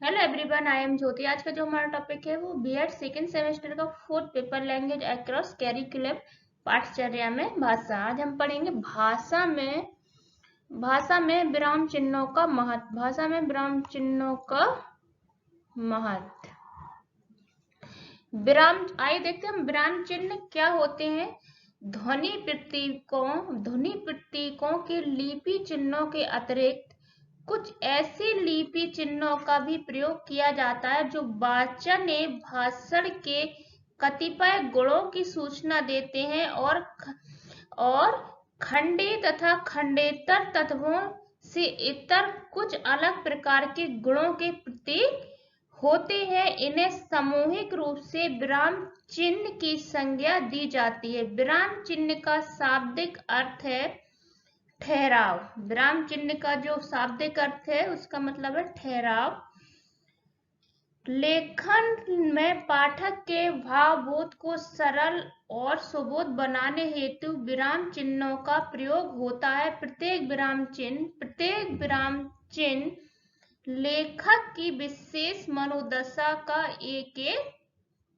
Hello everyone, I am Jyoti. आज का जो हमारा टॉपिक है वो बीएड सेकंड सेमेस्टर का fourth paper language across curriculum पाठचर्या में भाषा। आज हम पढ़ेंगे भाषा में विराम चिन्हों का महत्व। भाषा में विराम चिन्हों का महत्व। आइए देखते हैं हम विराम चिन्ह क्या होते हैं। ध्वनि प्रतीकों के लिपि चिन्हों के अतिरिक्त कुछ ऐसे लिपि चिन्हों का भी प्रयोग किया जाता है जो वाचन एवं भाषण के कतिपय गुणों की सूचना देते हैं और खंडी तथा खंडेतर तत्वों से इतर कुछ अलग प्रकार के गुणों के प्रतीक होते हैं। इन्हें सामूहिक रूप से विराम चिन्ह की संज्ञा दी जाती है। विराम चिन्ह का शाब्दिक अर्थ है ठहराव। विराम चिन्ह का जो शाब्दिक अर्थ है उसका मतलब है ठहराव। लेखन में पाठक के भावबोध को सरल और सुबोध बनाने हेतु विराम चिन्हों का प्रयोग होता है। प्रत्येक विराम चिन्ह लेखक की विशेष मनोदशा का एक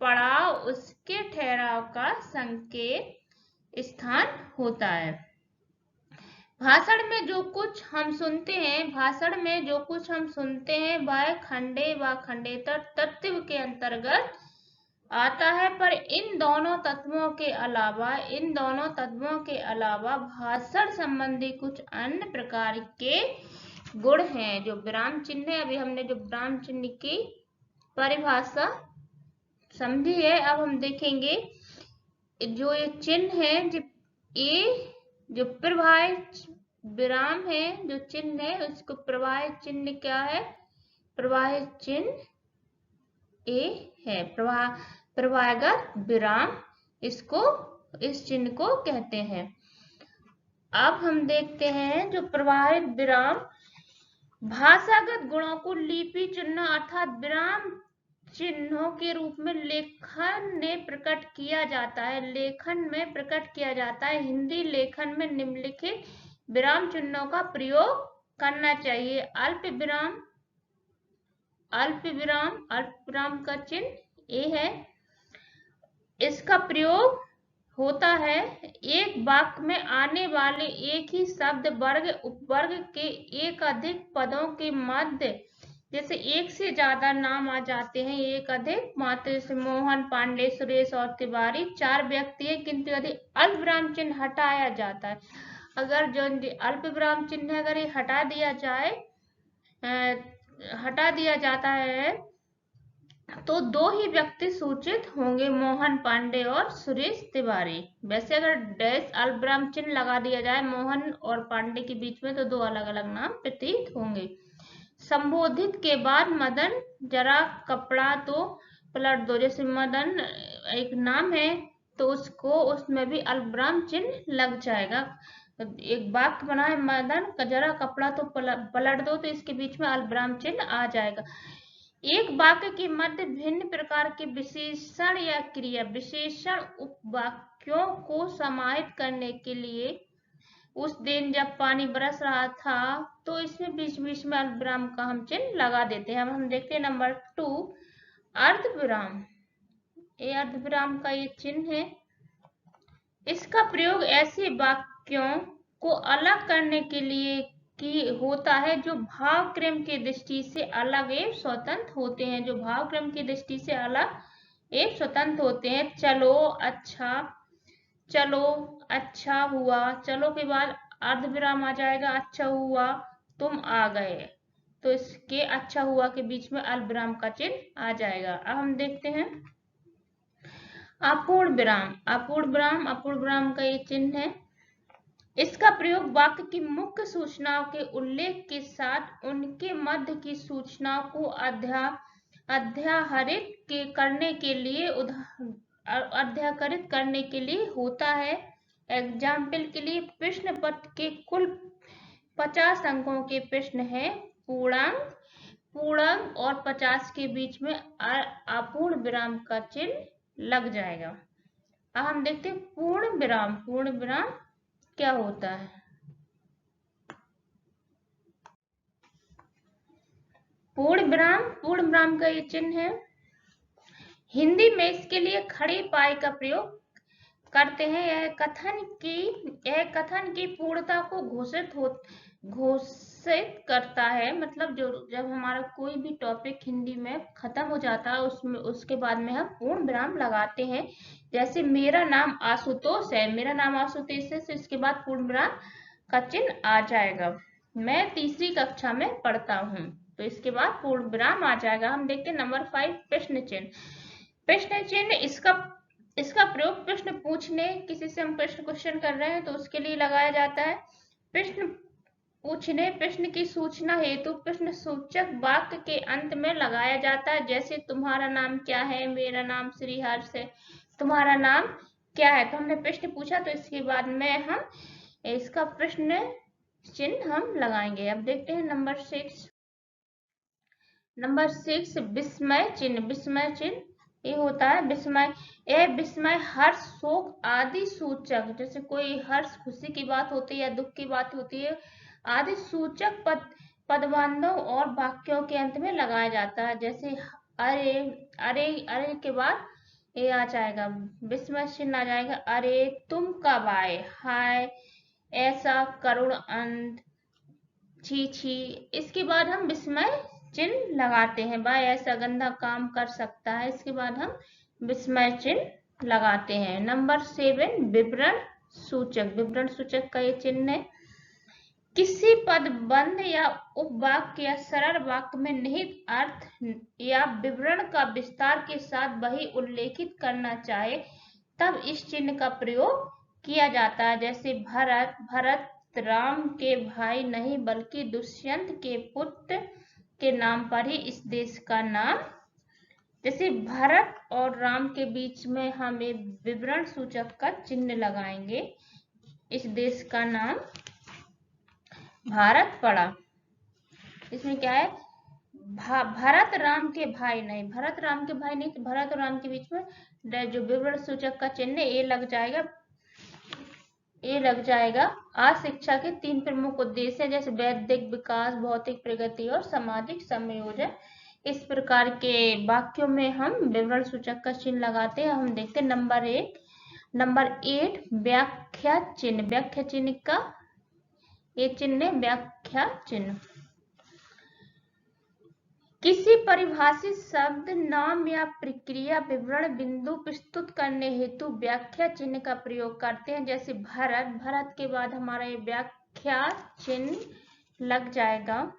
पड़ाव, उसके ठहराव का संकेत स्थान होता है। भाषण में जो कुछ हम सुनते हैं वह खंडे व खंडेतर तत्व के अंतर्गत आता है, पर इन दोनों तत्वों के अलावा भाषण संबंधी कुछ अन्य प्रकार के गुण हैं। जो विराम चिन्ह है, अभी हमने जो विराम चिन्ह की परिभाषा समझी है, अब हम देखेंगे जो ये चिन्ह है, जो प्रवाहित विराम है, जो चिन्ह है उसको प्रवाहित चिन्ह क्या है? प्रवाहित चिन्ह ए है। प्रवाहगत विराम इस चिन्ह को कहते हैं। अब हम देखते हैं जो प्रवाहित विराम भाषागत गुणों को लिपि चिन्ह अर्थात विराम चिन्हों के रूप में लेखन में प्रकट किया जाता है। हिंदी लेखन में निम्नलिखित विराम चिन्हों का प्रयोग करना चाहिए। अल्प विराम का चिन्ह ए है। इसका प्रयोग होता है एक वाक्य में आने वाले एक ही शब्द वर्ग उपवर्ग के एक अधिक पदों के मध्य, जैसे एक से ज्यादा नाम आ जाते हैं, एक अधिक मात्र, जैसे मोहन, पांडे, सुरेश और तिवारी 4 व्यक्ति है, किंतु यदि अल्प विराम चिन्ह हटाया जाता है, अगर जो अल्प विराम चिन्ह अगर ये हटा दिया जाता है तो 2 ही व्यक्ति सूचित होंगे, मोहन पांडे और सुरेश तिवारी। वैसे अगर डैश अल्प विराम चिन्ह लगा दिया जाए मोहन और पांडे के बीच में तो 2 अलग अलग नाम प्रतीत होंगे। संबोधित के बाद मदन जरा कपड़ा तो पलट दो, जैसे मदन एक नाम है तो उसमें भी अल्प विराम चिन्ह लग जाएगा। एक वाक्य बना है मदन जरा कपड़ा तो पलट दो, तो इसके बीच में अल्प विराम चिन्ह आ जाएगा। एक वाक्य के मध्य भिन्न प्रकार के विशेषण या क्रिया विशेषण उपवाक्यों को समाहित करने के लिए उस दिन जब पानी बरस रहा था, तो इसमें बीच बीच में अल्प विराम का हम चिन्ह लगा देते हैं। अब हम देखते हैं नंबर 2 अर्धविराम। ये अर्धविराम का ये चिन्ह है। इसका प्रयोग ऐसे वाक्यों को अलग करने के लिए होता है जो भावक्रम की दृष्टि से अलग एवं स्वतंत्र होते हैं। चलो अच्छा हुआ, चलो के बाद अर्धविराम आ जाएगा, अच्छा हुआ तुम आ गए, तो इसके अच्छा हुआ के बीच में अल्प विराम का चिन्ह आ जाएगा। अब हम देखते हैं अपूर्ण विराम का ये चिन्ह है। इसका प्रयोग वाक्य की मुख्य सूचनाओं के उल्लेख के साथ उनके मध्य की सूचनाओं को अध्याहरित करने के लिए होता है। एग्जाम्पल के लिए प्रश्न पत्र के कुल 50 अंकों के प्रश्न है, पूर्णांक और 50 के बीच में अपूर्ण विराम का चिन्ह लग जाएगा। अब हम देखते हैं पूर्ण विराम क्या होता है। पूर्ण विराम का ये चिन्ह है। हिंदी में इसके लिए खड़ी पाई का प्रयोग करते हैं। यह कथन की पूर्णता को घोषित करता है। मतलब जब हमारा कोई भी टॉपिक हिंदी में खत्म हो जाता है उसके बाद में हम पूर्ण विराम लगाते हैं। जैसे मेरा नाम आशुतोष है, मेरा नाम आशुतोष है, इसके बाद पूर्ण विराम का चिन्ह आ जाएगा। मैं तीसरी कक्षा में पढ़ता हूँ, तो इसके बाद पूर्ण विराम आ जाएगा। हम देखते हैं नंबर 5 प्रश्न चिन्ह। प्रश्न चिन्ह इसका प्रयोग प्रश्न पूछने, किसी से हम क्वेश्चन कर रहे हैं तो उसके लिए लगाया जाता है। प्रश्न पूछने, प्रश्न की सूचना हेतु प्रश्न सूचक वाक्य के अंत में लगाया जाता है। जैसे तुम्हारा नाम क्या है, मेरा नाम श्री हर्ष है, तुम्हारा नाम क्या है। तो हमने प्रश्न पूछा तो इसके बाद में हम इसका प्रश्न चिन्ह हम लगाएंगे। अब देखते हैं नंबर 6 विस्मय चिन्ह। विस्मय चिन्ह ये होता है विस्मय, यह विस्मय हर्ष, शोक आदि सूचक, जैसे कोई हर्ष खुशी की बात होती है या दुख की बात होती है, आदि सूचक पदबंधों और वाक्यों के अंत में लगाया जाता है। जैसे अरे, अरे, अरे के बाद ये आ जाएगा, विस्मय चिन्ह आ जाएगा। अरे तुम कब आए, हाय, ऐसा करुण अंत, छी छी। इसके बाद हम विस्मय चिन्ह लगाते हैं। भाई ऐसा गंदा काम कर सकता है, इसके बाद हम विस्मय चिन्ह लगाते हैं। नंबर 7 विवरण सूचक। विवरण सूचक का ये चिन्ह है। किसी पदबंध या उपवाक्य या सरल वाक्य में निहित अर्थ या विवरण का विस्तार के साथ वही उल्लेखित करना चाहे तब इस चिन्ह का प्रयोग किया जाता है। जैसे भरत राम के भाई नहीं बल्कि दुष्यंत के पुत्र के नाम पर ही इस देश का नाम। जैसे भरत और राम के बीच में हम एक विवरण सूचक का चिन्ह लगाएंगे। इस देश का नाम भारत पड़ा। इसमें क्या है, भरत राम के भाई नहीं, भरत राम के भाई नहीं, तो भरत और राम के बीच में जो विवरण सूचक का चिन्ह है ये लग जाएगा। आज शिक्षा के 3 प्रमुख उद्देश्य हैं, जैसे वैदिक विकास, भौतिक प्रगति और सामाजिक समायोजन। इस प्रकार के वाक्यों में हम विवरण सूचक का चिन्ह लगाते हैं। हम देखते हैं नंबर 8 व्याख्या चिन्ह। व्याख्या चिन्ह का ये चिन्ह है व्याख्या चिन्ह। किसी परिभाषित शब्द, नाम या प्रक्रिया विवरण बिंदु प्रस्तुत करने हेतु व्याख्या चिन्ह का प्रयोग करते हैं। जैसे भरत के बाद हमारा ये व्याख्या चिन्ह लग जाएगा।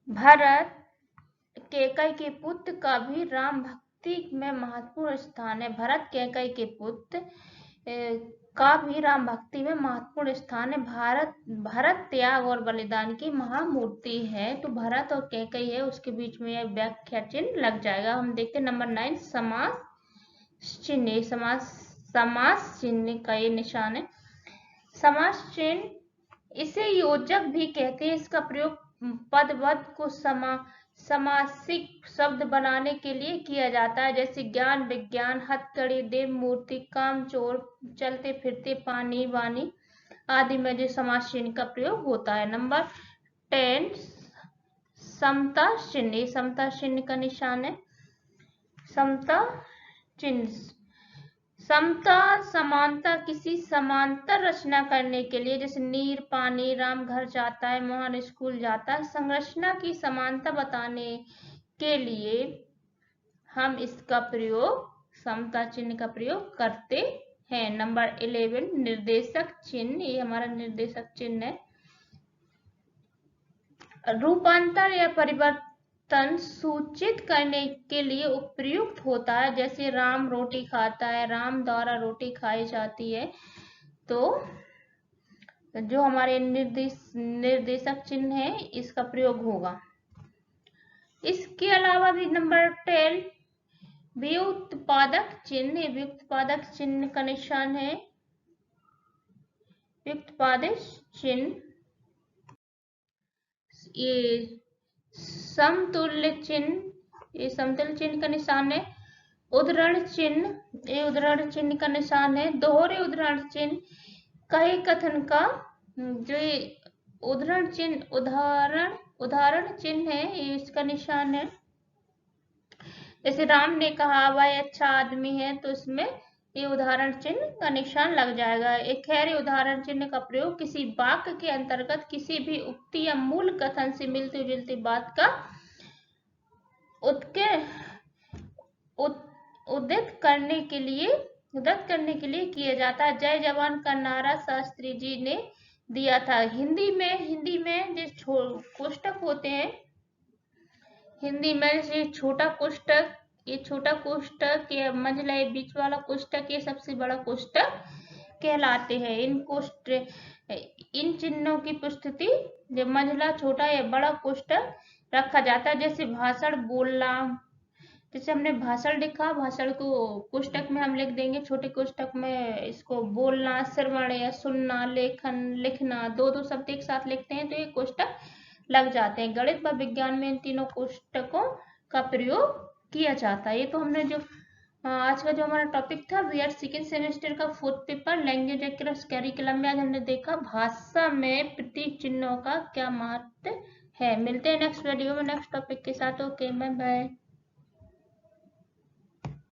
भरत कैकेयी के पुत्र का भी राम भक्ति में महत्वपूर्ण स्थान है। भरत कैकेयी के पुत्र का भी राम भक्ति में महत्वपूर्ण स्थान है। भरत त्याग और बलिदान की महामूर्ति है। तो भरत और कैकेयी है, उसके बीच में यह व्याख्या चिन्ह लग जाएगा। हम देखते हैं नंबर 9 समास चिन्ह। समास चिन्ह का ये निशान है। समास चिन्ह इसे योजक भी कहते हैं। इसका प्रयोग पदवद को समासिक शब्द बनाने के लिए किया जाता है। जैसे ज्ञान, विज्ञान, हथकड़ी, देव मूर्ति, कामचोर, चलते फिरते, पानी वानी आदि में जो समास चिन्ह का प्रयोग होता है। नंबर 10 समता चिन्ह। समता चिन्ह का निशान है। समता चिन्ह समता, समानता, किसी समांतर रचना करने के लिए, जैसे नीर, पानी, राम घर जाता है, मोहन स्कूल जाता है। संरचना की समानता बताने के लिए हम इसका प्रयोग, समता चिन्ह का प्रयोग करते हैं। नंबर 11 निर्देशक चिन्ह। ये हमारा निर्देशक चिन्ह है। रूपांतर या परिवर्तन सूचित करने के लिए उपयुक्त होता है। जैसे राम रोटी खाता है, राम द्वारा रोटी खाई जाती है। तो जो हमारे निर्देशक चिन्ह है इसका प्रयोग होगा। इसके अलावा भी नंबर 12 व्युत्पादक चिन्ह। व्युत्पादक चिन्ह का निशान है। व्युत्पादक चिन्ह ये समतुल्य चिन्ह, ये समतुल्य चिन्ह का निशान है। उद्धरण चिन्ह, ये उद्धरण चिन्ह का निशान है। दोहरे उद्धरण चिन्ह कई कथन का जो उद्धरण चिन्ह उदाहरण चिन्ह है, ये इसका निशान है। जैसे राम ने कहा वह अच्छा आदमी है, तो इसमें ये उदाहरण चिन्ह का निशान लग जाएगा। एक खैर उदाहरण चिन्ह का प्रयोग किसी वाक्य के अंतर्गत किसी भी उक्ति या मूल कथन से मिलती जुलती बात का उद्धृत करने के लिए किया जाता है। जय जवान का नारा शास्त्री जी ने दिया था। हिंदी में जो कोष्टक होते हैं, हिंदी में जैसे छोटा कोष्टक, ये छोटा कोष्टक, ये मंझला, ये बीच वाला कोष्टक, ये सबसे बड़ा कोष्टक कहलाते हैं। इन चिन्हों की प्रस्तुति जब मंझला, छोटा या बड़ा कोष्टक रखा जाता है। जैसे भाषण बोलना, जैसे हमने भाषण लिखा, भाषण को कोष्टक में हम लिख देंगे, छोटे कोष्टक में इसको बोलना, श्रवण या सुनना, लेखन, लिखना, दो शब्द एक साथ लिखते हैं तो ये कोष्टक लग जाते हैं। गणित व विज्ञान में इन तीनों कोष्टकों का प्रयोग किया जाता है। ये तो हमने जो आज का जो हमारा टॉपिक था वी आर सेकेंड सेमेस्टर का 4th paper language across curriculum में आज हमने देखा भाषा में प्रतीक चिन्हों का क्या महत्व है। मिलते हैं नेक्स्ट वीडियो में नेक्स्ट टॉपिक के साथ। Okay, bye bye.